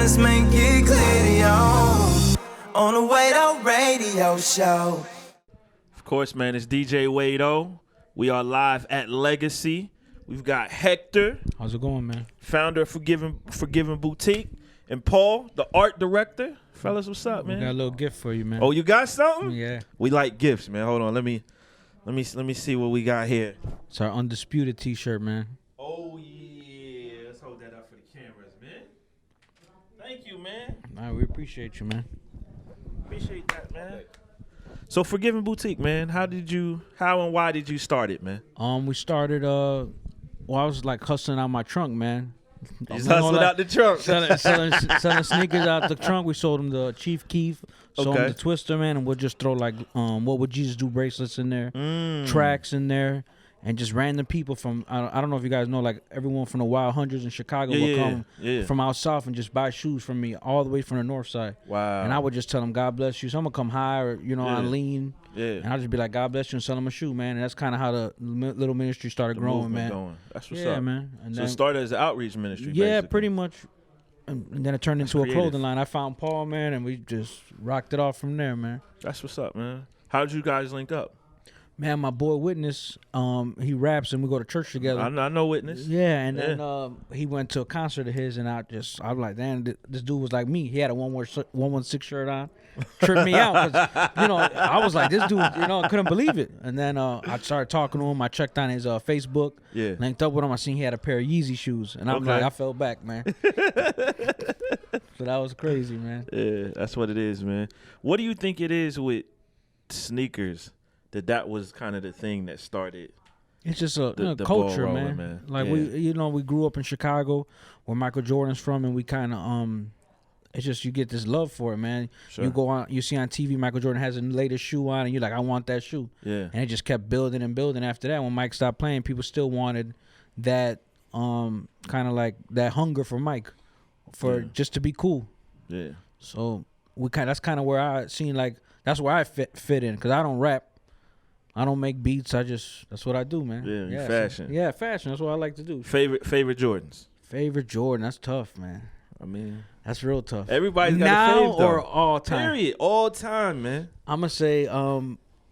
let's make it clear to y'all. On the Wade Radio Show. Of course, man, it's DJ Wade-O. We are live at Legacy. We've got Hector. How's it going, man? Founder of Forgiven Boutique. And Paul, the art director. Fellas, what's up, man? We got a little gift for you, man. Oh, you got something? Yeah. We like gifts, man. Hold on. Let me see what we got here. It's our Undisputed t-shirt, man. Oh, yeah. Let's hold that up for the cameras, man. Thank you, man. All right, we appreciate you, man. Appreciate that, man. So Forgiven Boutique, man. How and why did you start it, man? We started, I was like hustling out my trunk, man. Just hustling out the trunk. selling sneakers out the trunk. We sold them the Chief Keef, sold them Okay. the Twister, man, and we'll just throw like What Would Jesus Do bracelets in there, tracks in there, and just random people from I don't know if you guys know, like everyone from the Wild Hundreds in Chicago will come from out south and just buy shoes from me all the way from the north side. Wow. And I would just tell them, God bless you. So I'm gonna come high or on lean. Yeah. And I'll just be like, God bless you, and sell them a shoe, man. And that's kind of how the little ministry started growing, man. That's what's Yeah, up, man. And so then- it started as an outreach ministry. Yeah, basically. pretty much. And then it turned into creative. a clothing line. I found Paul, man, and we just rocked it off from there, man. That's what's up, man. How did you guys link up? Man, my boy Witness, he raps and we go to church together. I know Witness. Yeah, and then he went to a concert of his, and I was like, damn, this dude was like me. He had a 116 shirt on, tripped me out because I was like, this dude, I couldn't believe it. And then I started talking to him. I checked on his Facebook, linked up with him. I seen he had a pair of Yeezy shoes, and I'm like, I fell back, man. So that was crazy, man. Yeah, that's what it is, man. What do you think it is with sneakers that was kind of the thing that started? It's just a the culture, ball rolling, man. Like Yeah. we grew up in Chicago, where Michael Jordan's from, and we kind of it's just you get this love for it, man. Sure. You go on, you see on TV Michael Jordan has the latest shoe on, and you're like, I want that shoe. Yeah. And it just kept building and building. After that, when Mike stopped playing, people still wanted that kind of like that hunger for Mike, for just to be cool. Yeah. So that's kind of where I seen like that's where I fit in, because I don't rap. I don't make beats. That's what I do, man. Yeah, fashion. So, fashion. That's what I like to do. Favorite Jordans? Favorite Jordan. That's tough, man. I mean, that's real tough. Everybody's got now a fave, though. or all time. Period. All time, man. I'm gonna say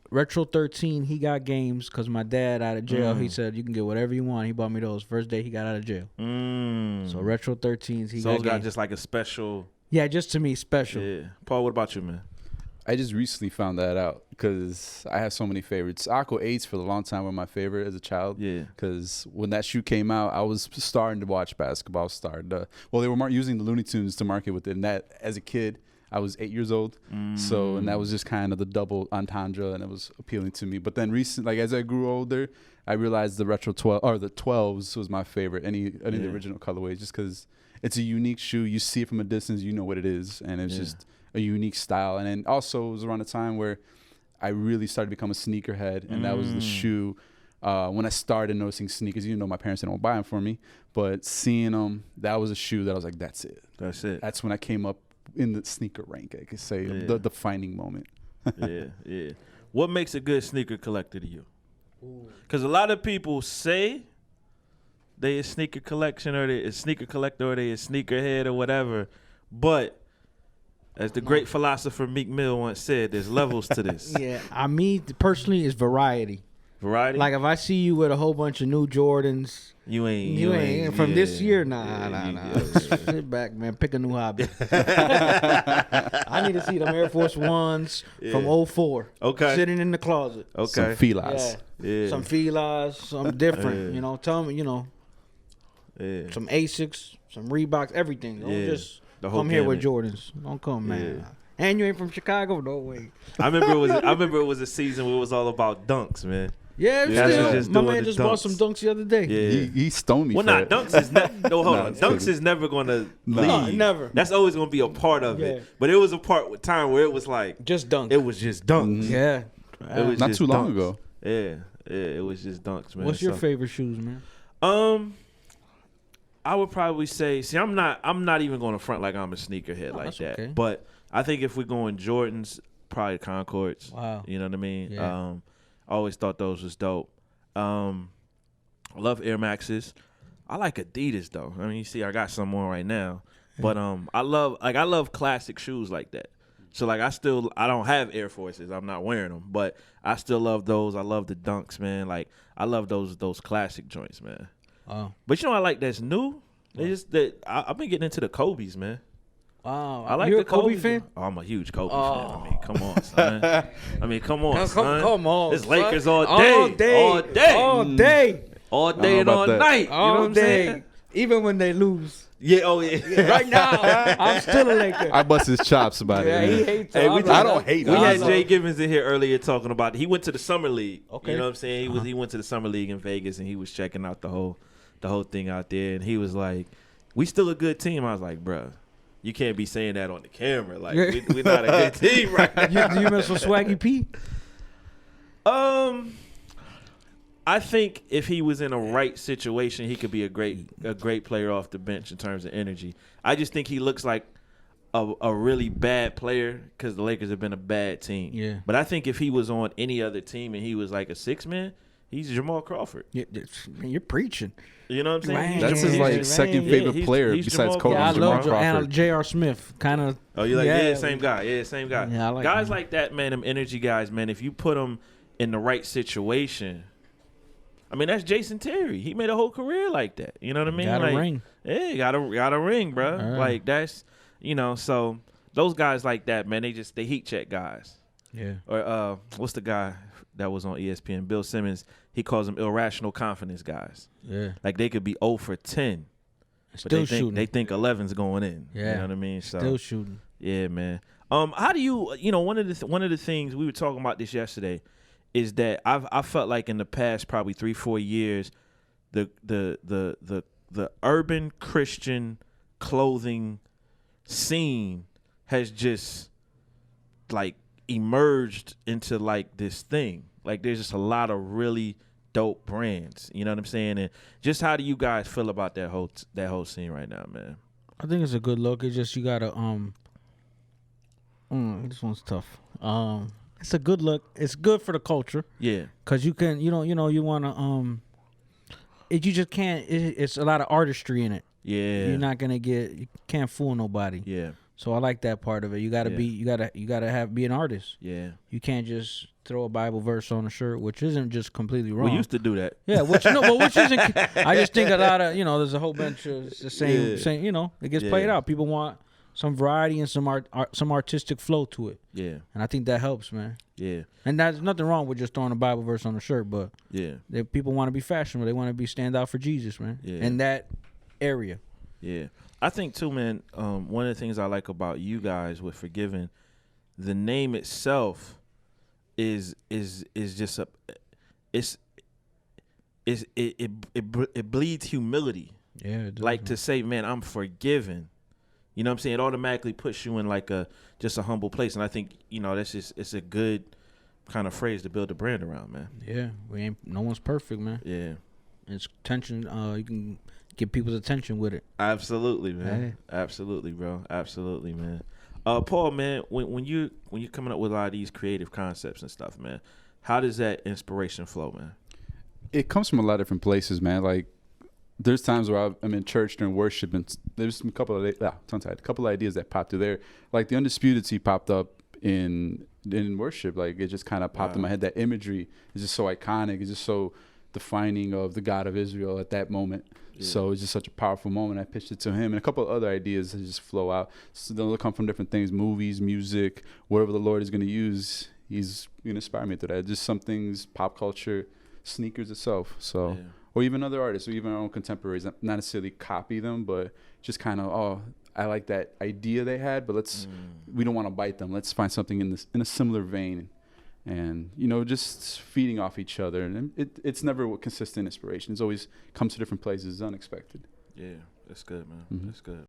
Retro 13. He got games because my dad out of jail. He said you can get whatever you want. He bought me those first day he got out of jail. So Retro 13s. He got just like a special. Yeah, just to me special. Yeah. Paul, what about you, man? I just recently found that out because I have so many favorites. Aqua 8s for a long time were my favorite as a child. Yeah. Because when that shoe came out, I was starting to watch basketball. They were using the Looney Tunes to market with it. And that, as a kid, I was 8 years old. So, and that was just kind of the double entendre, and it was appealing to me. But then recently, like as I grew older, I realized the Retro 12 or the 12s was my favorite. Any of the original colorways, just because it's a unique shoe. You see it from a distance, you know what it is, and it's just a unique style. And then also it was around the time where I really started to become a sneakerhead, and that was the shoe when I started noticing sneakers. My parents didn't buy them for me, but seeing them, that was a shoe that I was like, that's it. That's when I came up in the sneaker rank, I could say, the defining moment. Yeah. What makes a good sneaker collector to you? Because a lot of people say they a sneaker collection, or they a sneaker collector, or they a sneakerhead, or whatever, but as the great philosopher Meek Mill once said, there's levels to this. Yeah, me personally is variety. Variety? Like if I see you with a whole bunch of new Jordans, you ain't from this year. Nah. Sit back, man. Pick a new hobby. I need to see them Air Force Ones from 04. Okay. Sitting in the closet. Okay. Some Filas. Yeah. Some Filas, something different. Tell me, some Asics, some Reeboks, everything. Don't just come here with Jordans. Don't come, man. And you ain't from Chicago? No way. I remember it was a season where it was all about dunks, man. Yeah, my man just bought some dunks the other day. Yeah. He stoned me. Well, for it. Dunks is Dunks is never gonna leave. Never. That's always gonna be a part of it. But it was a part with time where it was like just dunks. It was just dunks. Yeah. It was not just too long dunks. ago. Yeah, it was just dunks, man. What's your favorite shoes, man? I would probably say, I'm not even going to front like I'm a sneakerhead like that. Okay. But I think if we're going Jordans, probably Concords. Wow. You know what I mean? Yeah. I always thought those was dope. I love Air Maxes. I like Adidas though. I mean, you see, I got some on right now. But I love classic shoes like that. So like I don't have Air Forces. I'm not wearing them, but I still love those. I love the Dunks, man. Like I love those classic joints, man. Oh. But you know what I like that's new? They just that I've been getting into the Kobe's, man. Wow. I like You're the a Kobe Kobe's. fan? Oh, I'm a huge Kobe fan. I mean, come on, son. Son. Come on. It's son. Lakers all day. All day. All day. All day and all that. night. You know what I'm saying? Even when they lose. Yeah, oh yeah. Right now, I'm still a Laker. I bust his chops about Yeah, it. he man. hates Hey, it. we I'm just- like, I don't hate We it. had Nah, Jay Givens in here earlier talking about he went to the summer league. Okay. You know what I'm saying? He went to the summer league in Vegas and he was checking out the whole thing out there and he was like, "We still a good team." I was like, "Bruh, you can't be saying that on the camera. Like we're not a good team right now." Do you mess with Swaggy P? I think if he was in a right situation, he could be a great player off the bench in terms of energy. I just think he looks like a really bad player because the Lakers have been a bad team. Yeah. But I think if he was on any other team and he was like a six man, he's Jamal Crawford. You're preaching. You know what I'm saying? Man. He's That's his Jamal- like Yeah, second yeah, favorite he's- player he's besides Jamal Kobe. Yeah, I Jamal love Crawford. J.R. Smith. Kind of. Oh, you like same guy. Yeah, same guy. Yeah, I like guys him. like that, man. Them energy guys, man. If you put them in the right situation, I mean, that's Jason Terry. He made a whole career like that. You know what I mean? Got a like, ring. Yeah, got a ring, bro. Right. Like that's so those guys like that, man. They heat check guys. Yeah. Or what's the guy that was on ESPN? Bill Simmons. He calls them irrational confidence guys. Yeah. Like they could be 0 for 10, but Still they shooting. think 11's going in. Yeah. You know what I mean? So Still shooting. yeah, man. How do you one of the things we were talking about this yesterday is that I felt like in the past probably 3-4 years the urban Christian clothing scene has just like emerged into like this thing. Like there's just a lot of really dope brands. You know what I'm saying? And just how do you guys feel about that whole scene right now, man? I think it's a good look. It's just you gotta this one's tough. It's a good look. It's good for the culture. Yeah. Cause you can you wanna you just can't. It's a lot of artistry in it. Yeah. You're not gonna you can't fool nobody. Yeah. So I like that part of it. You gotta Yeah. be you gotta be an artist. Yeah. You can't just throw a Bible verse on a shirt, which isn't just completely wrong. We used to do that. Yeah, which isn't. I just think a lot of there's a whole bunch of the same. It gets played Yeah. out. People want some variety and some some artistic flow to it, Yeah. and I think that helps, man. Yeah. And there's nothing wrong with just throwing a Bible verse on a shirt, but Yeah. people want to be fashionable. They want to be stand out for Jesus, man. Yeah. In that area. Yeah. I think too, man, one of the things I like about you guys with Forgiven, the name itself is just it bleeds humility. Yeah. Like to say, man, I'm forgiven. You know what I'm saying? It automatically puts you in like just a humble place. And I think, it's a good kind of phrase to build a brand around, man. Yeah, no one's perfect, man. Yeah. It's attention. You can get people's attention with it. Absolutely, man. Hey. Absolutely, bro. Absolutely, man. Paul, man, when you're coming up with a lot of these creative concepts and stuff, man, how does that inspiration flow, man? It comes from a lot of different places, man. Like there's times where I'm in church during worship, and there's a couple of ideas that popped through there. Like the Undisputed's popped up in worship. Like it just kind of popped in my head. That imagery is just so iconic. It's just so defining of the God of Israel at that moment. Yeah. So it's just such a powerful moment. I pitched it to him, and a couple of other ideas that just flow out. So they'll come from different things: movies, music, whatever the Lord is going to use. He's going to inspire me through that. Just some things, pop culture, sneakers itself. So. Yeah. Or even other artists, or even our own contemporaries, not necessarily copy them, but just kind of, I like that idea they had, but we don't want to bite them. Let's find something in a similar vein, and just feeding off each other. And it's never consistent inspiration. It's always comes to different places. It's unexpected. Yeah, that's good, man. Mm-hmm. That's good.